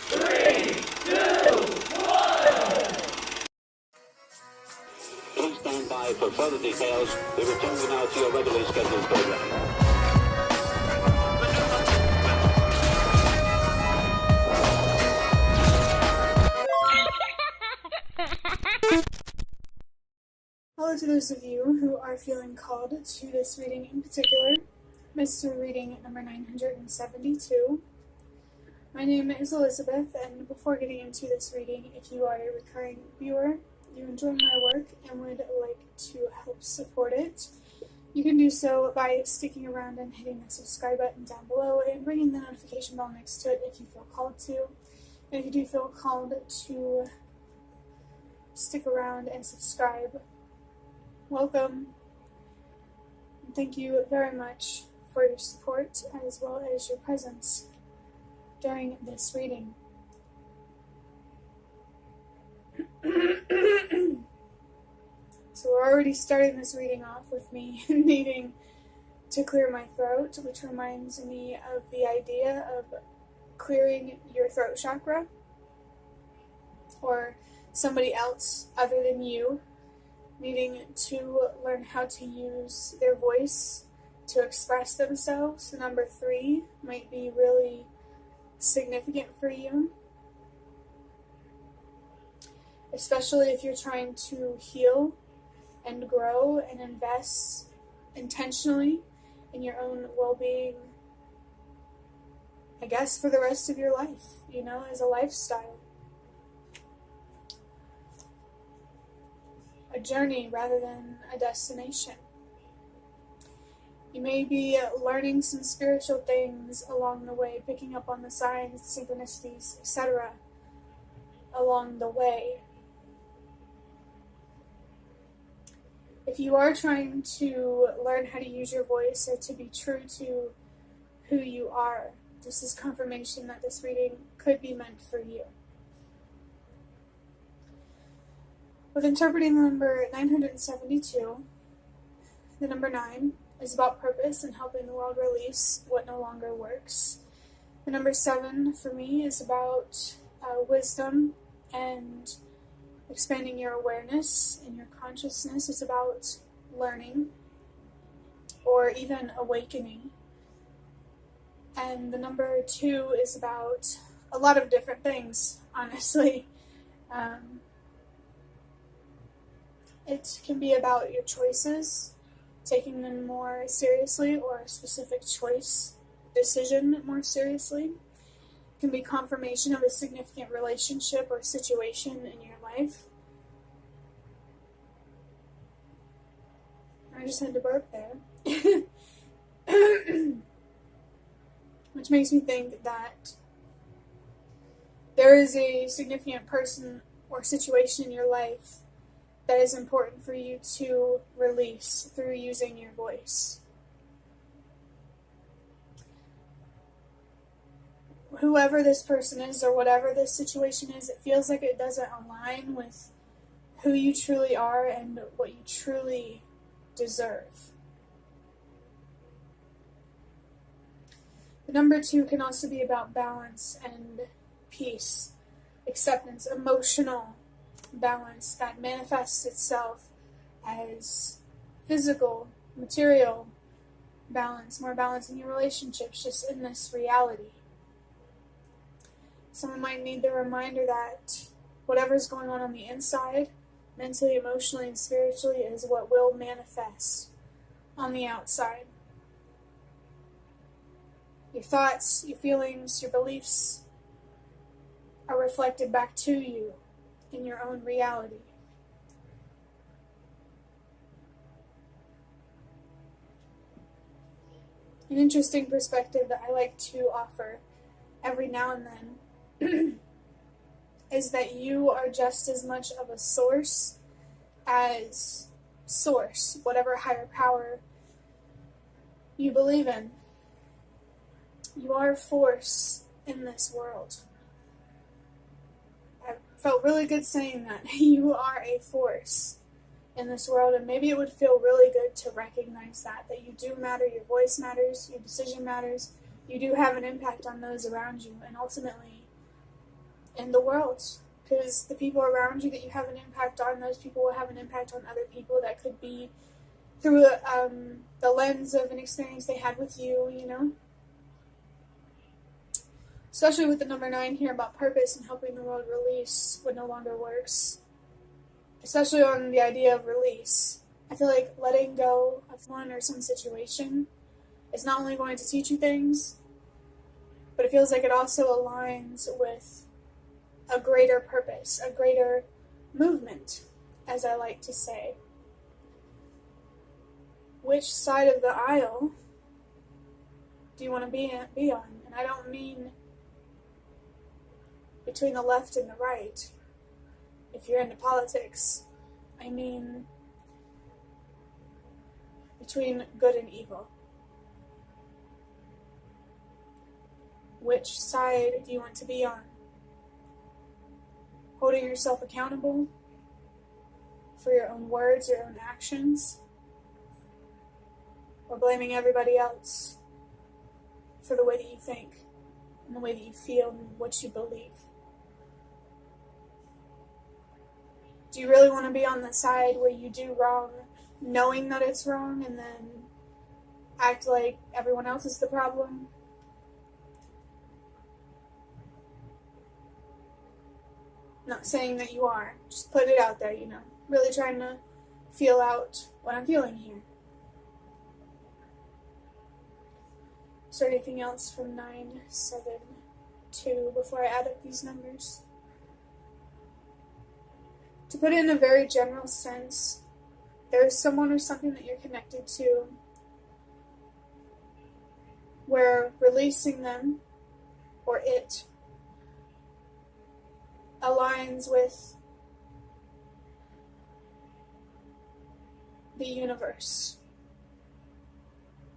3, 2, 1. Please stand by for further details. We return you now to your regularly scheduled program. Hello to those of you who are feeling called to this reading in particular, Mystery Reading number 972. My name is Elizabeth, and before getting into this reading, if you are a recurring viewer, you enjoy my work and would like to help support it, you can do so by sticking around and hitting the subscribe button down below and ringing the notification bell next to it if you feel called to. And if you do feel called to stick around and subscribe, welcome. And thank you very much for your support as well as your presence during this reading. So we're already starting this reading off with me needing to clear my throat, which reminds me of the idea of clearing your throat chakra, or somebody else other than you needing to learn how to use their voice to express themselves. The number 3 might be really significant for you, especially if you're trying to heal and grow and invest intentionally in your own well-being, I guess, for the rest of your life, as a lifestyle. A journey rather than a destination. You may be learning some spiritual things along the way, picking up on the signs, synchronicities, etc. along the way. If you are trying to learn how to use your voice or to be true to who you are, this is confirmation that this reading could be meant for you. With interpreting the number 972, the number 9 is about purpose and helping the world release what no longer works. The number 7 for me is about wisdom and expanding your awareness and your consciousness. It's about learning or even awakening. And the number 2 is about a lot of different things, honestly. It can be about your choices, taking them more seriously, or a specific decision more seriously. It can be confirmation of a significant relationship or situation in your life. I just had to burp there. Which makes me think that there is a significant person or situation in your life that is important for you to release through using your voice. Whoever this person is or whatever this situation is, it feels like it doesn't align with who you truly are and what you truly deserve. The number 2 can also be about balance and peace, acceptance, emotional balance that manifests itself as physical, material balance, more balance in your relationships, just in this reality. Someone might need the reminder that whatever's going on the inside, mentally, emotionally, and spiritually, is what will manifest on the outside. Your thoughts, your feelings, your beliefs are reflected back to you in your own reality. An interesting perspective that I like to offer every now and then is that you are just as much of a source as source, whatever higher power you believe in. You are a force in this world. I felt really good saying that. You are a force in this world, and maybe it would feel really good to recognize that you do matter, your voice matters, your decision matters, you do have an impact on those around you, and ultimately in the world. Because the people around you that you have an impact on, those people will have an impact on other people. That could be through the lens of an experience they had with you, you know? Especially with the number 9 here about purpose and helping the world release what no longer works. Especially on the idea of release. I feel like letting go of one or some situation is not only going to teach you things, but it feels like it also aligns with a greater purpose, a greater movement, as I like to say. Which side of the aisle do you want to be on? And I don't mean between the left and the right, if you're into politics. I mean between good and evil. Which side do you want to be on? Holding yourself accountable for your own words, your own actions, or blaming everybody else for the way that you think and the way that you feel and what you believe? Do you really want to be on the side where you do wrong, knowing that it's wrong, and then act like everyone else is the problem? Not saying that you are, just put it out there, you know. Really trying to feel out what I'm feeling here. Is there anything else from 972 before I add up these numbers? To put it in a very general sense, there's someone or something that you're connected to where releasing them, or it, aligns with the universe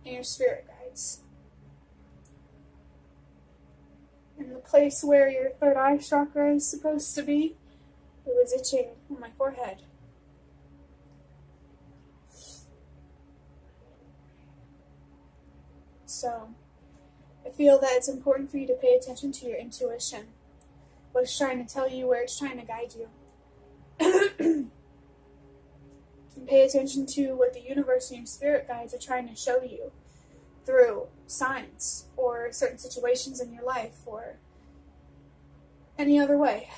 and your spirit guides. And the place where your third eye chakra is supposed to be, it was itching on my forehead. So, I feel that it's important for you to pay attention to your intuition. What it's trying to tell you, where it's trying to guide you. And pay attention to what the universe and your spirit guides are trying to show you through signs or certain situations in your life or any other way.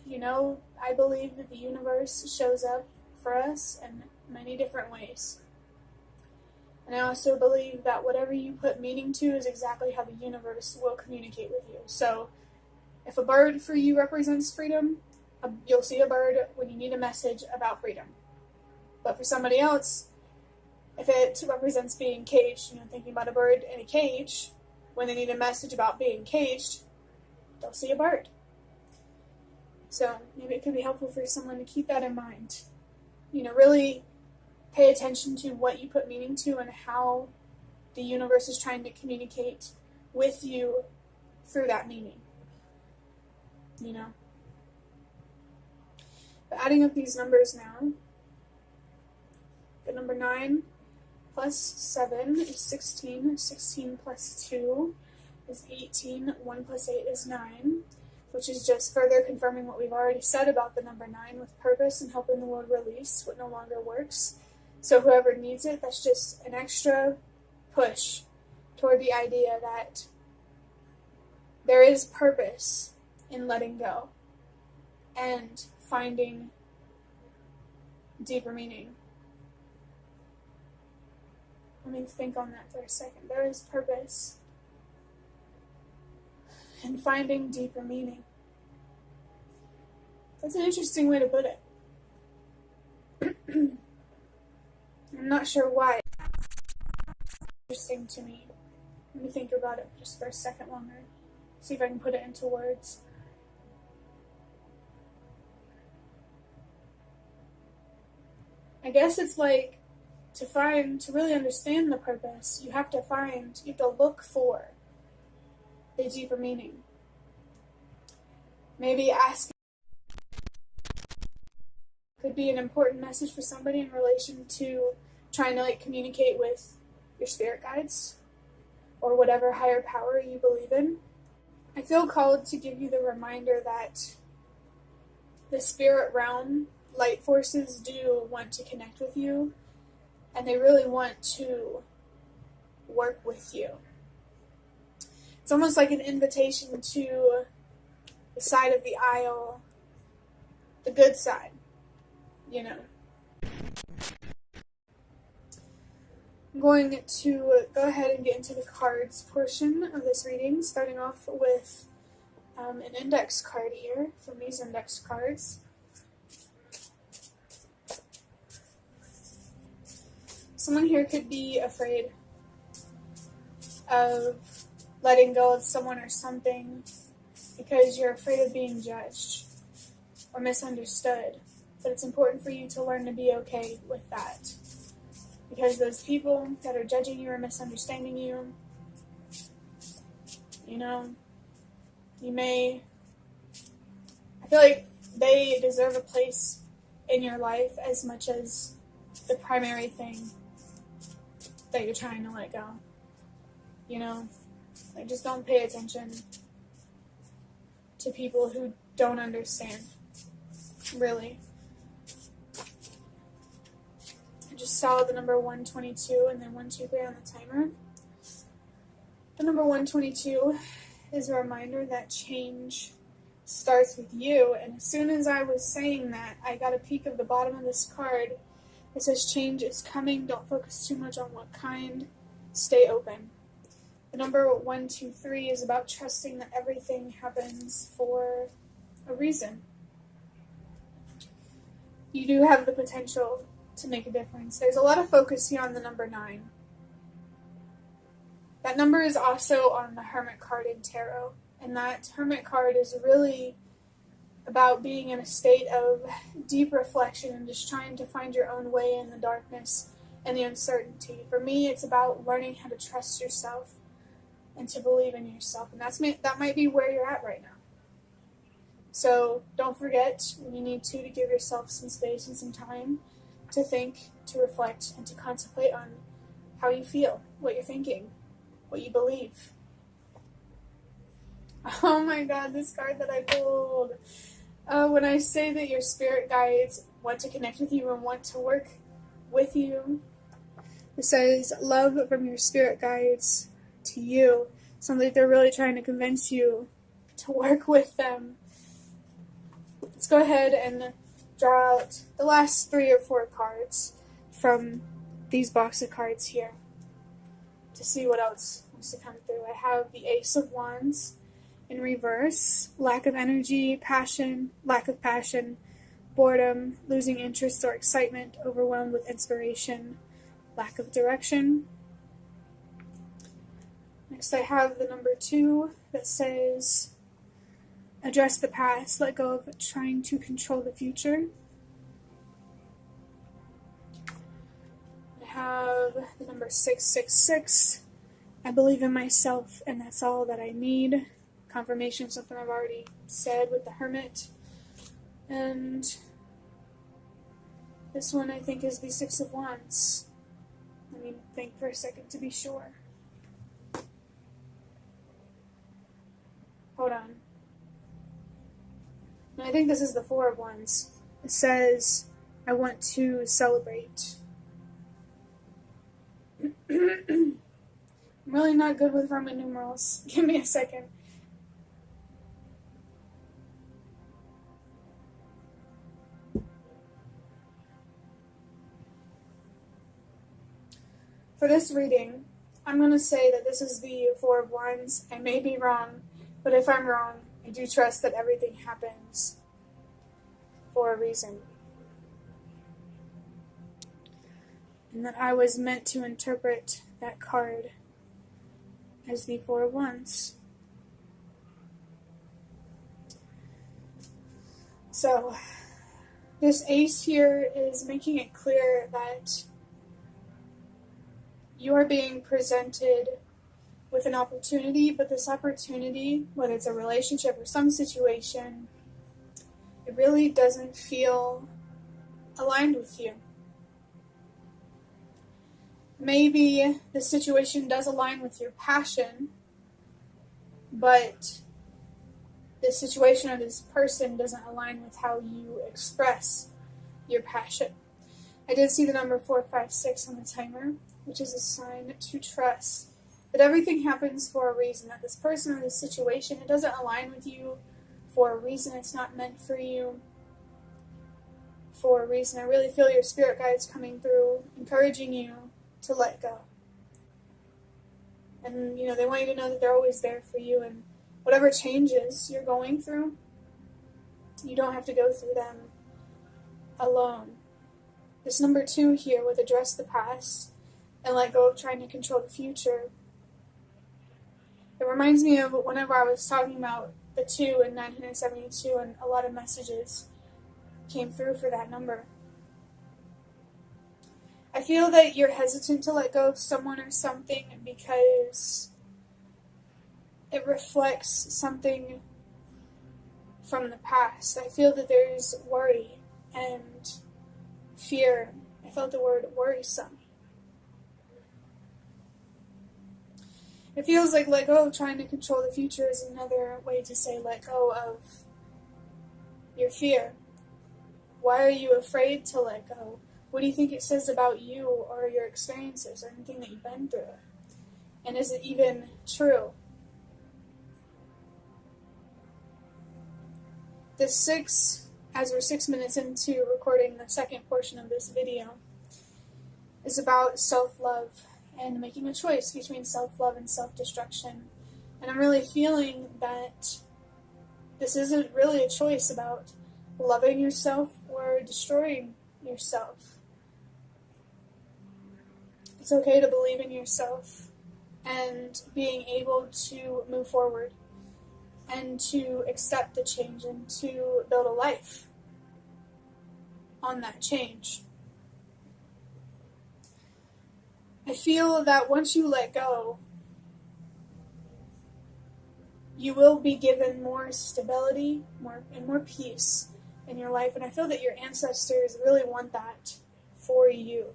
You know, I believe that the universe shows up for us in many different ways. And I also believe that whatever you put meaning to is exactly how the universe will communicate with you. So, if a bird for you represents freedom, you'll see a bird when you need a message about freedom. But for somebody else, if it represents being caged, you know, thinking about a bird in a cage, when they need a message about being caged, they'll see a bird. So maybe it could be helpful for someone to keep that in mind. You know, really pay attention to what you put meaning to and how the universe is trying to communicate with you through that meaning. You know. But adding up these numbers now, the number 9 plus 7 is 16, 16 plus 2 is 18, 1 plus 8 is 9, which is just further confirming what we've already said about the number 9 with purpose and helping the world release what no longer works. So whoever needs it, that's just an extra push toward the idea that there is purpose in letting go and finding deeper meaning. Let me think on that for a second. There is purpose in finding deeper meaning. That's an interesting way to put it. I'm not sure why it's interesting to me. Let me think about it just for a second longer. See if I can put it into words. I guess it's like to really understand the purpose, you have to look for the deeper meaning. Maybe asking could be an important message for somebody in relation to trying to communicate with your spirit guides or whatever higher power you believe in. I feel called to give you the reminder that the spirit realm, light forces do want to connect with you, and they really want to work with you. It's almost like an invitation to the side of the aisle, the good side, you know. I'm going to go ahead and get into the cards portion of this reading, starting off with an index card here from these index cards. Someone here could be afraid of letting go of someone or something because you're afraid of being judged or misunderstood. But it's important for you to learn to be okay with that. Because those people that are judging you or misunderstanding you, you know, I feel like they deserve a place in your life as much as the primary thing that you're trying to let go. You know, like, just don't pay attention to people who don't understand, really. I just saw the number 122 and then 123 on the timer. The number 122 is a reminder that change starts with you, and as soon as I was saying that, I got a peek of the bottom of this card. It says change is coming, don't focus too much on what kind, stay open. The number 123 is about trusting that everything happens for a reason. You do have the potential to make a difference. There's a lot of focus here on the number 9. That number is also on the Hermit card in Tarot, and that Hermit card is really about being in a state of deep reflection and just trying to find your own way in the darkness and the uncertainty. For me, it's about learning how to trust yourself and to believe in yourself, and that might be where you're at right now. So don't forget, when you need to give yourself some space and some time to think, to reflect, and to contemplate on how you feel, what you're thinking, what you believe. Oh my god, this card that I pulled. When I say that your spirit guides want to connect with you and want to work with you, it says love from your spirit guides to you. Sounds like they're really trying to convince you to work with them. Let's go ahead and draw out the last 3 or 4 cards from these box of cards here to see what else wants to come through. I have the Ace of Wands in reverse, lack of energy, passion, lack of passion, boredom, losing interest or excitement, overwhelmed with inspiration, lack of direction. Next I have the number 2 that says address the past, let go of trying to control the future. I have the number 666, I believe in myself and that's all that I need. Confirmation of something I've already said with the Hermit. And this one I think is the 6 of Wands. Let me think for a second to be sure. Hold on. No, I think this is the 4 of Wands. It says, I want to celebrate. I'm really not good with Roman numerals. Give me a second. For this reading, I'm going to say that this is the 4 of Wands. I may be wrong, but if I'm wrong, I do trust that everything happens for a reason. And that I was meant to interpret that card as the 4 of Wands. So, this ace here is making it clear that you are being presented with an opportunity, but this opportunity, whether it's a relationship or some situation, it really doesn't feel aligned with you. Maybe the situation does align with your passion, but this situation or this person doesn't align with how you express your passion. I did see the number 456 on the timer, which is a sign to trust that everything happens for a reason, that this person or this situation, it doesn't align with you for a reason. It's not meant for you for a reason. I really feel your spirit guides coming through, encouraging you to let go. And, they want you to know that they're always there for you, and whatever changes you're going through, you don't have to go through them alone. This number 2 here would address the past and let go of trying to control the future. It reminds me of whenever I was talking about the 2 in 972, and a lot of messages came through for that number. I feel that you're hesitant to let go of someone or something because it reflects something from the past. I feel that there's worry and fear. I felt the word worrisome. It feels like let go of trying to control the future is another way to say let go of your fear. Why are you afraid to let go? What do you think it says about you or your experiences or anything that you've been through? And is it even true? The 6, as we're 6 minutes into recording the second portion of this video, is about self-love and making a choice between self-love and self-destruction. And I'm really feeling that this isn't really a choice about loving yourself or destroying yourself. It's okay to believe in yourself and being able to move forward and to accept the change and to build a life on that change. I feel that once you let go, you will be given more stability and more peace in your life. And I feel that your ancestors really want that for you.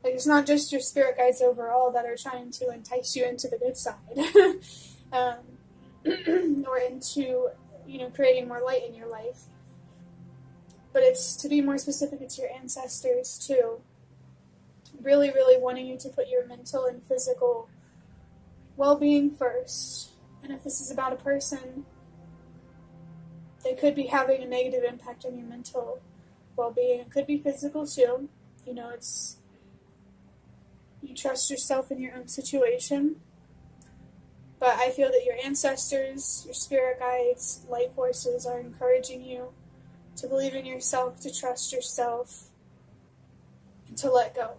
Like, it's not just your spirit guides overall that are trying to entice you into the good side or into, creating more light in your life. But it's, to be more specific, it's your ancestors too. Really, really wanting you to put your mental and physical well-being first. And if this is about a person, they could be having a negative impact on your mental well-being. It could be physical too. You trust yourself in your own situation. But I feel that your ancestors, your spirit guides, light forces are encouraging you to believe in yourself, to trust yourself, and to let go.